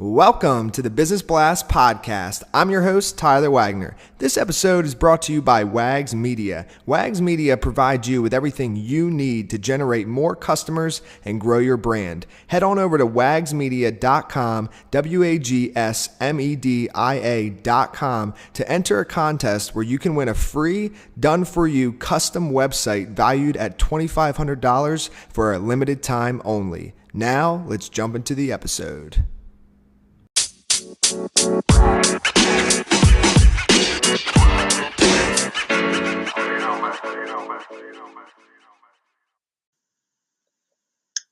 Welcome to the Business Blast Podcast. I'm your host, Tyler Wagner. This episode is brought to you by Wags Media. Wags Media provides you with everything you need to generate more customers and grow your brand. Head on over to wagsmedia.com, wagsmedia.com, to enter a contest where you can win a free, done-for-you custom website valued at $2,500 for a limited time only. Now, let's jump into the episode.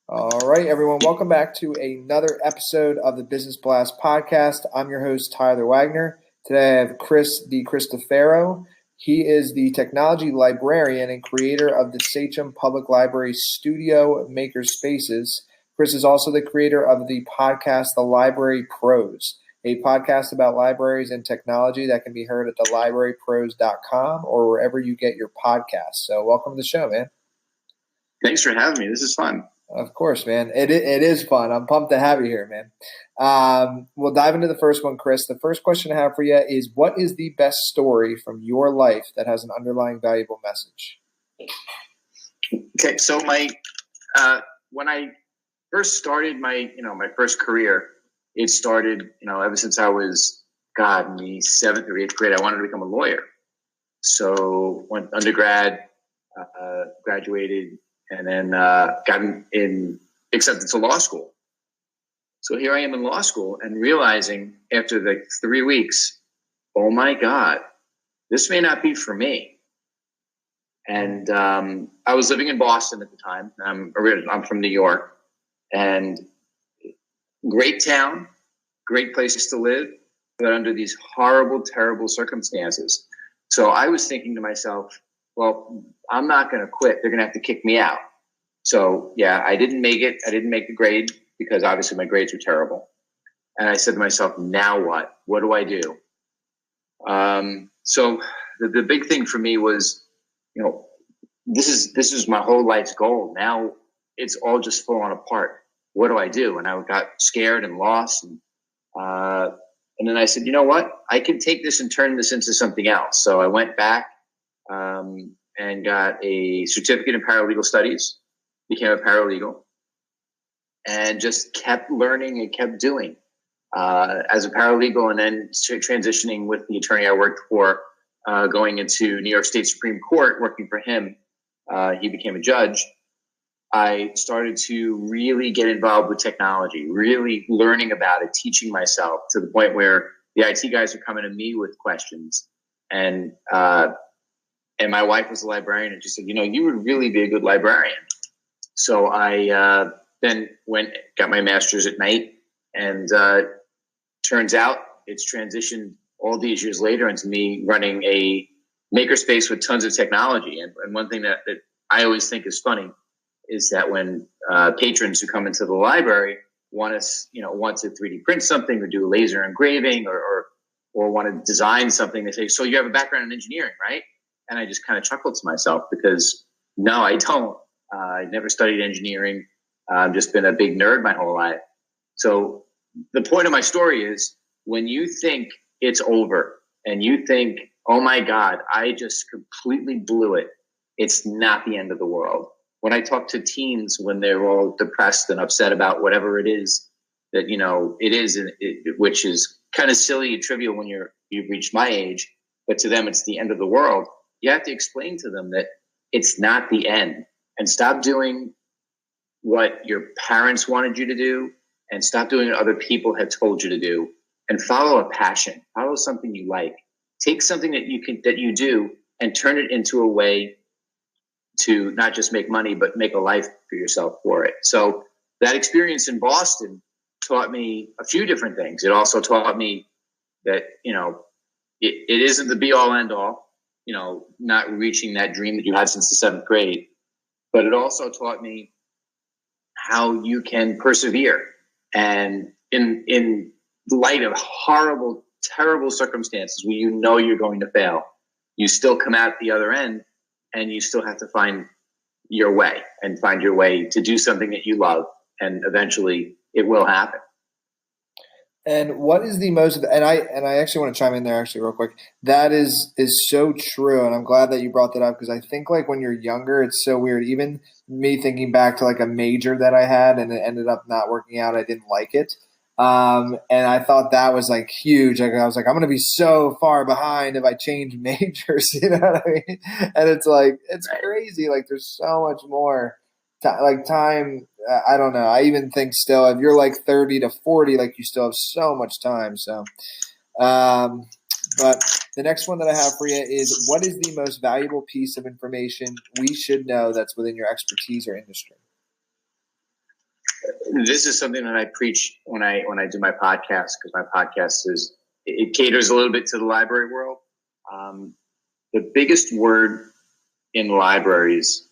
All right, everyone. Welcome back to another episode of the Business Blast Podcast. I'm your host, Tyler Wagner. Today I have Chris DeCristofaro. He is the Technology Librarian and creator of the Sachem Public Library Studio Makerspaces. Chris is also the creator of the podcast, The Library Pros, a podcast about libraries and technology that can be heard at thelibrarypros.com or wherever you get your podcasts. So welcome to the show, man. Thanks for having me. This is fun. Of course, man. It is fun. I'm pumped to have you here, man. We'll dive into the first one, Chris. The first question I have for you is, what is the best story from your life that has an underlying valuable message? Okay, so when I first started my first career, it started, ever since I was, in the 7th or 8th grade, I wanted to become a lawyer. So went undergrad, graduated, and then got accepted to law school. So here I am in law school and realizing after the 3 weeks, oh my God, this may not be for me. And I was living in Boston at the time. I'm from New York, and great town, great places to live, but under these horrible, terrible circumstances. So I was thinking to myself, well, I'm not going to quit. They're going to have to kick me out. So yeah, I didn't make it. I didn't make the grade because obviously my grades were terrible. And I said to myself, now what? What do I do? So the big thing for me was, this is my whole life's goal. Now it's all just falling apart. What do I do? And I got scared and lost. And then I said, you know what? I can take this and turn this into something else. So I went back and got a certificate in paralegal studies, became a paralegal, and just kept learning and kept doing as a paralegal, and then transitioning with the attorney I worked for, going into New York State Supreme Court, working for him. He became a judge. I started to really get involved with technology, really learning about it, teaching myself to the point where the IT guys are coming to me with questions. And my wife was a librarian, and she said, you would really be a good librarian. So I then got my master's at night, and turns out it's transitioned all these years later into me running a makerspace with tons of technology. And one thing that I always think is funny is that when patrons who come into the library want to 3D print something or do laser engraving or want to design something, they say, so you have a background in engineering, right? And I just kind of chuckled to myself because no, I don't. I never studied engineering. I've just been a big nerd my whole life. So the point of my story is, when you think it's over and you think, oh my God, I just completely blew it, it's not the end of the world. When I talk to teens when they're all depressed and upset about whatever it is that, it is, which is kind of silly and trivial when you've reached my age, but to them it's the end of the world. You have to explain to them that it's not the end, and stop doing what your parents wanted you to do, and stop doing what other people have told you to do, and follow a passion, follow something you like. Take something that you do and turn it into a way to not just make money, but make a life for yourself for it. So that experience in Boston taught me a few different things. It also taught me that, it isn't the be all end all, not reaching that dream that you had since the 7th grade. But it also taught me how you can persevere. And in light of horrible, terrible circumstances where you're going to fail, you still come out the other end, and you still have to find your way to do something that you love, and eventually it will happen. And what is the most, and I actually want to chime in there actually real quick. That is so true. And I'm glad that you brought that up because I think like when you're younger, it's so weird. Even me thinking back to like a major that I had and it ended up not working out. I didn't like it. And I thought that was like huge. Like I was like, I'm going to be so far behind if I change majors, you know what I mean? And it's like, it's crazy. Like there's so much more time. I don't know. I even think still, if you're like 30 to 40, like you still have so much time. So, but the next one that I have for you is what is the most valuable piece of information we should know that's within your expertise or industry? This is something that I preach when I do my podcast, because my podcast it caters a little bit to the library world. The biggest word in libraries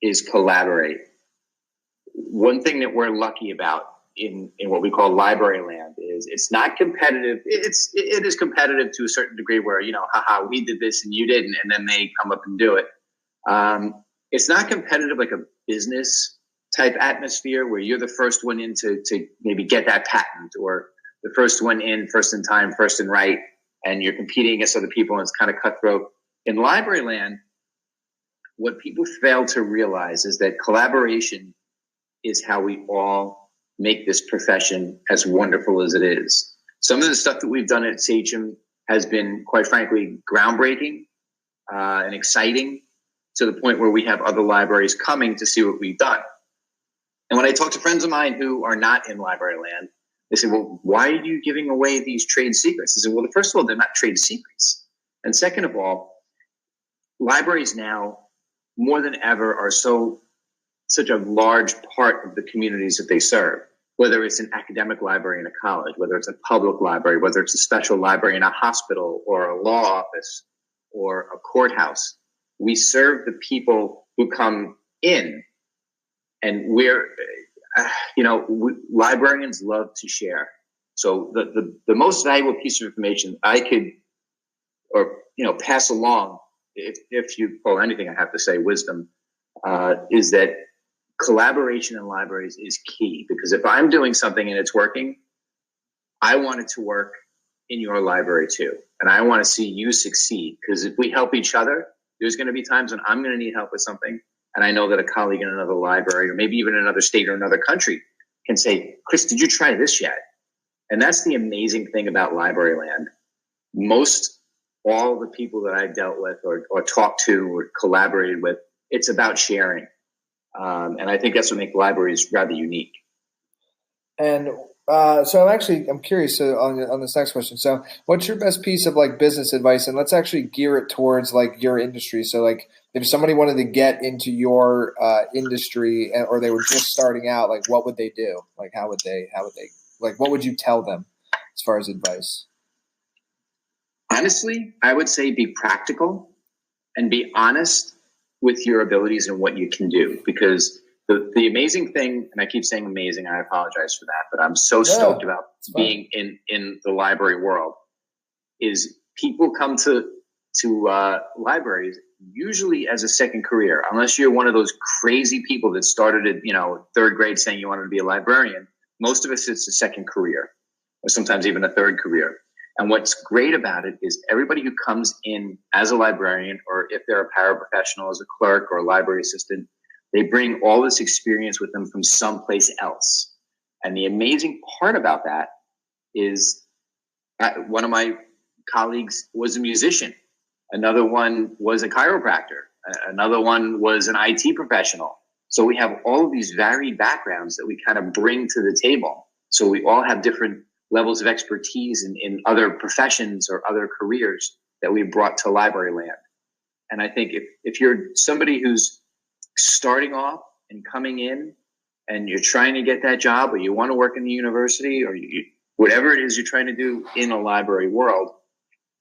is collaborate. One thing that we're lucky about in what we call library land is it's not competitive. It is competitive to a certain degree where, haha, we did this and you didn't, and then they come up and do it. It's not competitive like a business type atmosphere where you're the first one in to maybe get that patent, or the first one in, first in time, first in right, and you're competing against other people and it's kind of cutthroat. In library land, what people fail to realize is that collaboration is how we all make this profession as wonderful as it is. Some of the stuff that we've done at Sachem has been, quite frankly, groundbreaking and exciting, to the point where we have other libraries coming to see what we've done. And when I talk to friends of mine who are not in library land, they say, well, why are you giving away these trade secrets? I say, well, first of all, they're not trade secrets. And second of all, libraries now, more than ever, are such a large part of the communities that they serve, whether it's an academic library in a college, whether it's a public library, whether it's a special library in a hospital or a law office or a courthouse. We serve the people who come in, and librarians love to share. So the most valuable piece of information I could, pass along, if you pull anything, I have to say wisdom, is that collaboration in libraries is key. Because if I'm doing something and it's working, I want it to work in your library too. And I want to see you succeed, because if we help each other, there's going to be times when I'm going to need help with something. And I know that a colleague in another library, or maybe even another state or another country, can say, Chris, did you try this yet? And that's the amazing thing about library land. All the people that I've dealt with or talked to or collaborated with, it's about sharing. And I think that's what makes libraries rather unique. And so I'm curious on this next question. So what's your best piece of like business advice? And let's actually gear it towards like your industry. So like if somebody wanted to get into your industry or they were just starting out, like what would they do? Like how would they, like what would you tell them as far as advice? Honestly, I would say be practical and be honest with your abilities and what you can do. Because the amazing thing, and I keep saying amazing, I apologize for that, but I'm so stoked about being in the library world, is people come to libraries usually as a second career, unless you're one of those crazy people that started at third grade saying you wanted to be a librarian. Most of us, it's a second career, or sometimes even a third career. And what's great about it is everybody who comes in as a librarian, or if they're a paraprofessional as a clerk or a library assistant, they bring all this experience with them from someplace else. And the amazing part about that is one of my colleagues was a musician. Another one was a chiropractor. Another one was an IT professional. So we have all of these varied backgrounds that we kind of bring to the table. So we all have different levels of expertise in other professions or other careers that we brought to library land. And I think if you're somebody who's starting off and coming in and you're trying to get that job, or you want to work in the university, or whatever it is you're trying to do in a library world,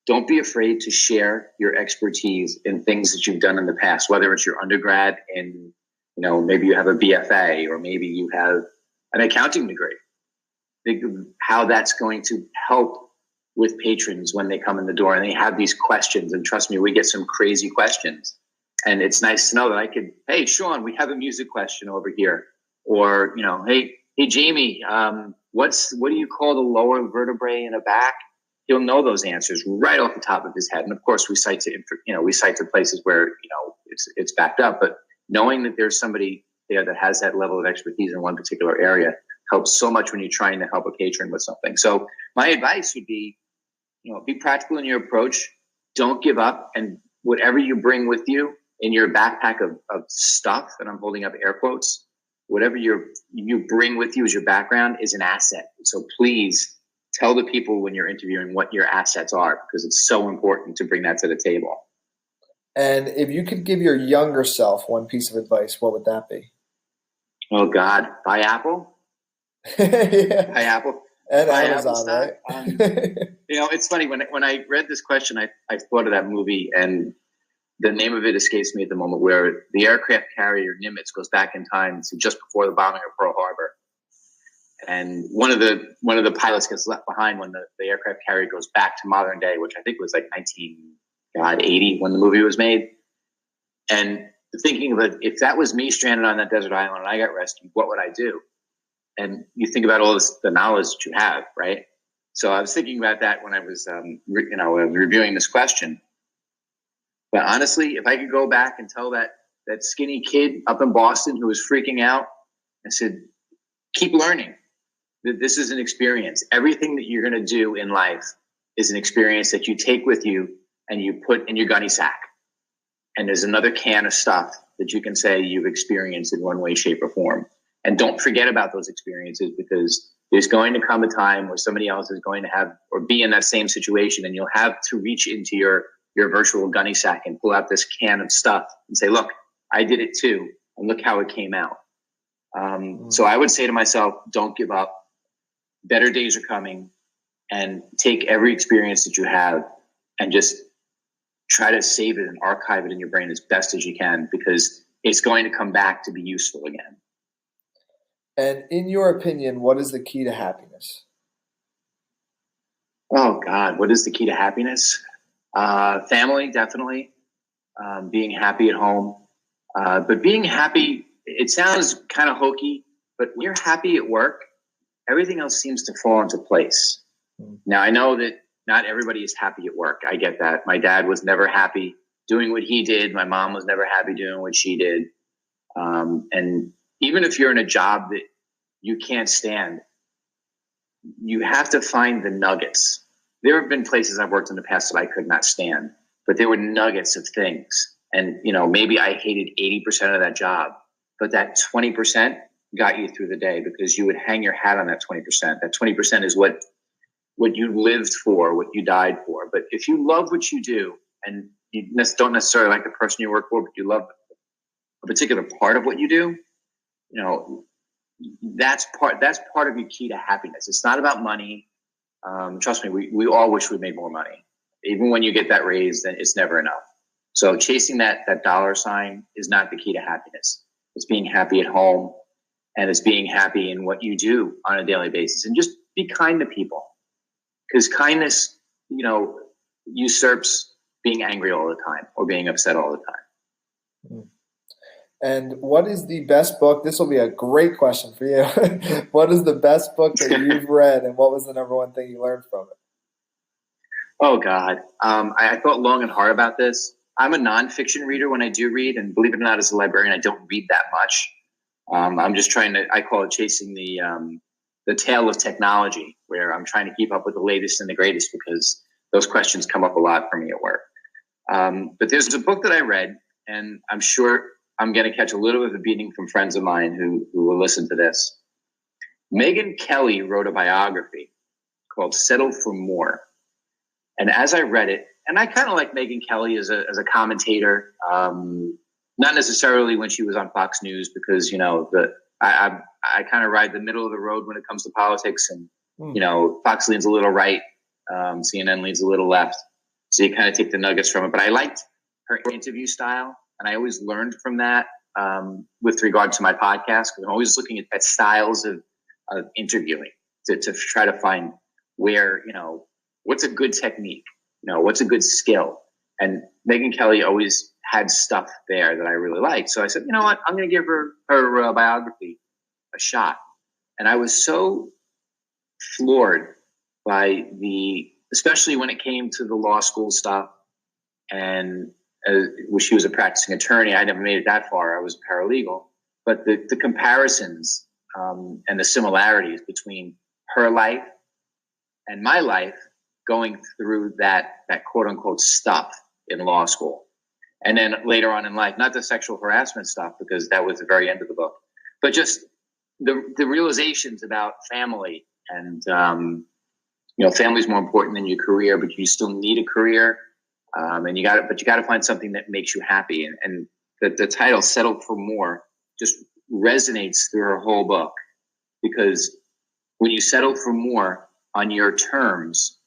don't be afraid to share your expertise in things that you've done in the past, whether it's your undergrad and, maybe you have a BFA, or maybe you have an accounting degree. Think of how that's going to help with patrons when they come in the door and they have these questions. And trust me, we get some crazy questions. And it's nice to know that hey, Sean, we have a music question over here. Or, hey, hey, Jamie, what do you call the lower vertebrae in a back? He'll know those answers right off the top of his head. And of course, we cite to places where, it's backed up. But knowing that there's somebody there that has that level of expertise in one particular area helps so much when you're trying to help a patron with something. So my advice would be, be practical in your approach. Don't give up. And whatever you bring with you in your backpack of stuff, and I'm holding up air quotes, whatever you bring with you as your background is an asset. So please tell the people when you're interviewing what your assets are, because it's so important to bring that to the table. And if you could give your younger self one piece of advice, what would that be? Oh God, buy Apple. Yeah. Buy Apple. And buy Amazon, Apple right? It's funny when I read this question, I thought of that movie, and the name of it escapes me at the moment, where the aircraft carrier Nimitz goes back in time to just before the bombing of Pearl Harbor. And one of the pilots gets left behind when the aircraft carrier goes back to modern day, which I think was like 1980 when the movie was made. And thinking of it, if that was me stranded on that desert island and I got rescued, what would I do? And you think about all this, the knowledge that you have, right? So I was thinking about that when I was, reviewing this question. But honestly, if I could go back and tell that skinny kid up in Boston who was freaking out, I said, keep learning. This is an experience. Everything that you're going to do in life is an experience that you take with you and you put in your gunny sack. And there's another can of stuff that you can say you've experienced in one way, shape, or form. And don't forget about those experiences, because there's going to come a time where somebody else is going to have or be in that same situation, and you'll have to reach into your virtual gunny sack and pull out this can of stuff and say, look, I did it too, and look how it came out. So I would say to myself, don't give up. Better days are coming, and take every experience that you have and just try to save it and archive it in your brain as best as you can, because it's going to come back to be useful again. And in your opinion, what is the key to happiness? Oh God, what is the key to happiness? Family, definitely. Being happy at home. But being happy, it sounds kind of hokey, but when you're happy at work, everything else seems to fall into place. Now, I know that not everybody is happy at work. I get that. My dad was never happy doing what he did. My mom was never happy doing what she did. And even if you're in a job that you can't stand, you have to find the nuggets. There have been places I've worked in the past that I could not stand, but there were nuggets of things. And, maybe I hated 80% of that job, but that 20% got you through the day, because you would hang your hat on that 20%. That 20% is what you lived for, what you died for. But if you love what you do, and you don't necessarily like the person you work for, but you love a particular part of what you do, that's part of your key to happiness. It's not about money. Trust me, we all wish we made more money. Even when you get that raise, then it's never enough. So chasing that dollar sign is not the key to happiness. It's being happy at home, and it's being happy in what you do on a daily basis, and just be kind to people, because kindness, usurps being angry all the time or being upset all the time. And what is the best book? This will be a great question for you. What is the best book that you've read, and what was the number one thing you learned from it? Oh, God. I thought long and hard about this. I'm a nonfiction reader when I do read, and believe it or not, as a librarian, I don't read that much. I'm just I call it chasing the tail of technology, where I'm trying to keep up with the latest and the greatest, because those questions come up a lot for me at work. But there's a book that I read, and I'm sure I'm going to catch a little bit of a beating from friends of mine who will listen to this. Megyn Kelly wrote a biography called Settle for More. And as I read it, and I kind of like Megyn Kelly as a commentator, not necessarily when she was on Fox News, because, I kind of ride the middle of the road when it comes to politics, and, Fox leans a little right, CNN leans a little left. So you kind of take the nuggets from it. But I liked her interview style, and I always learned from that with regard to my podcast, because I'm always looking at styles of interviewing to try to find where, what's a good technique, what's a good skill. And Megyn Kelly always had stuff there that I really liked. So I said, you know what, I'm going to give her biography a shot. And I was so floored by especially when it came to the law school stuff. And she was a practicing attorney. I never made it that far. I was a paralegal. But the comparisons and the similarities between her life and my life going through that quote unquote stuff in law school. And then later on in life, not the sexual harassment stuff, because that was the very end of the book, but just the realizations about family and, family's more important than your career, but you still need a career. And you got to find something that makes you happy. And the title "Settle for More" just resonates through her whole book, because when you settle for more on your terms,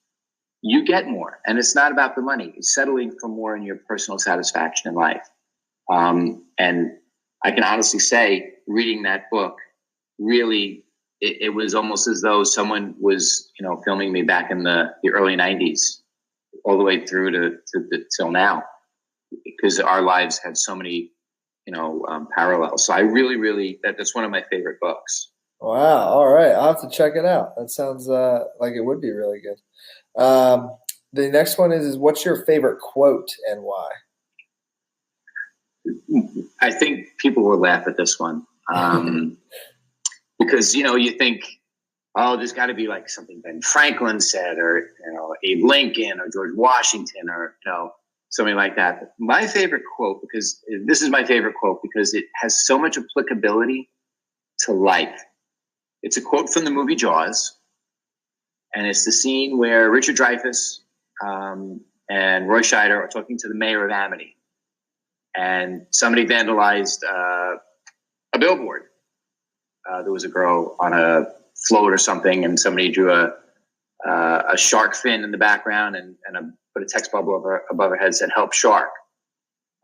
you get more. And it's not about the money. It's settling for more in your personal satisfaction in life. And I can honestly say, reading that book, really, it was almost as though someone was, filming me back in the early 90s, all the way through to till now, because our lives had so many, parallels. So I really, that's one of my favorite books. Wow. All right. I'll have to check it out. That sounds like it would be really good. The next one is what's your favorite quote and why? I think people will laugh at this one. Because, you think, oh, there's got to be like something Ben Franklin said, or, Abe Lincoln or George Washington, or, something like that. But my favorite quote, because this is my favorite quote, because it has so much applicability to life. It's a quote from the movie Jaws. And it's the scene where Richard Dreyfuss and Roy Scheider are talking to the mayor of Amity. And somebody vandalized a billboard. There was a girl on a float or something, and somebody drew a shark fin in the background and put a text bubble above her head that said "Help Shark."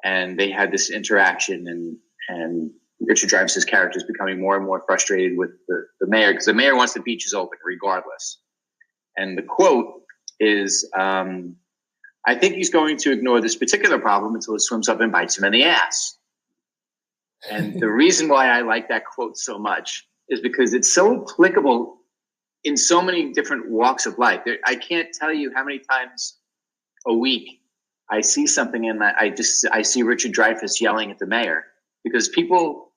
And they had this interaction, and Richard Dreyfuss's character is becoming more and more frustrated with the mayor, because the mayor wants the beaches open regardless. And the quote is, I think he's going to ignore this particular problem until it swims up and bites him in the ass. And the reason why I like that quote so much is because it's so applicable in so many different walks of life. I can't tell you how many times a week I see something in that I see Richard Dreyfuss yelling at the mayor, because people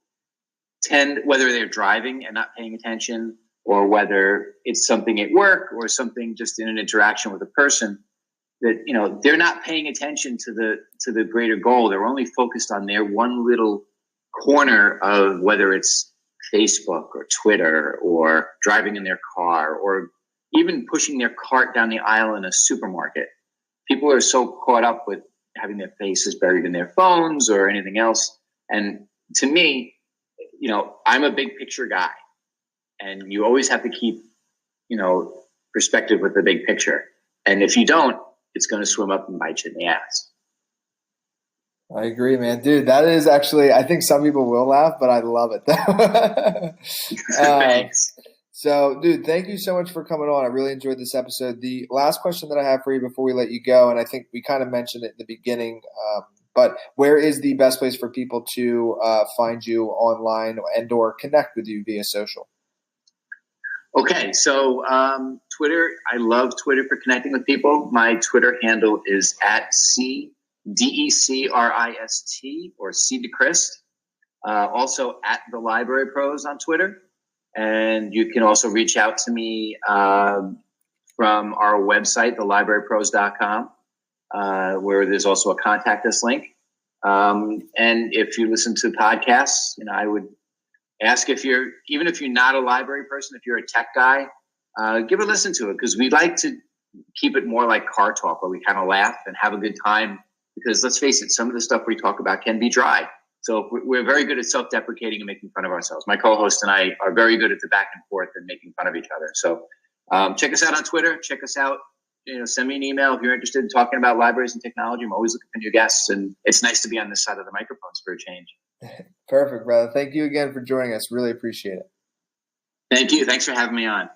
tend, whether they're driving and not paying attention, or whether it's something at work or something just in an interaction with a person, that, they're not paying attention to the greater goal. They're only focused on their one little corner of, whether it's Facebook or Twitter, or driving in their car, or even pushing their cart down the aisle in a supermarket. People are so caught up with having their faces buried in their phones or anything else. And to me, I'm a big picture guy, and you always have to keep, perspective with the big picture. And if you don't, it's going to swim up and bite you in the ass. I agree, man. Dude, that is actually, I think some people will laugh, but I love it. Thanks. So, dude, thank you so much for coming on. I really enjoyed this episode. The last question that I have for you before we let you go, and I think we kind of mentioned it in the beginning, but where is the best place for people to find you online and or connect with you via social? Okay, so Twitter, I love Twitter for connecting with people. My Twitter handle is @CDECRIST, or CDeCrist. Also @The Library Pros on Twitter. And you can also reach out to me from our website, thelibrarypros.com, where there's also a contact us link. And if you listen to podcasts, I would ask, even if you're not a library person, if you're a tech guy, give a listen to it, because we like to keep it more like car talk, where we kind of laugh and have a good time, because let's face it, some of the stuff we talk about can be dry. So we're very good at self-deprecating and making fun of ourselves. My co-host and I are very good at the back and forth and making fun of each other. So check us out on Twitter. Check us out. Send me an email if you're interested in talking about libraries and technology. I'm always looking for new guests, and it's nice to be on this side of the microphones for a change. Perfect, brother. Thank you again for joining us. Really appreciate it. Thank you. Thanks for having me on.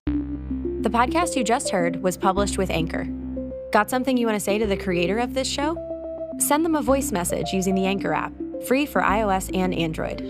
The podcast you just heard was published with Anchor. Got something you want to say to the creator of this show? Send them a voice message using the Anchor app, free for iOS and Android.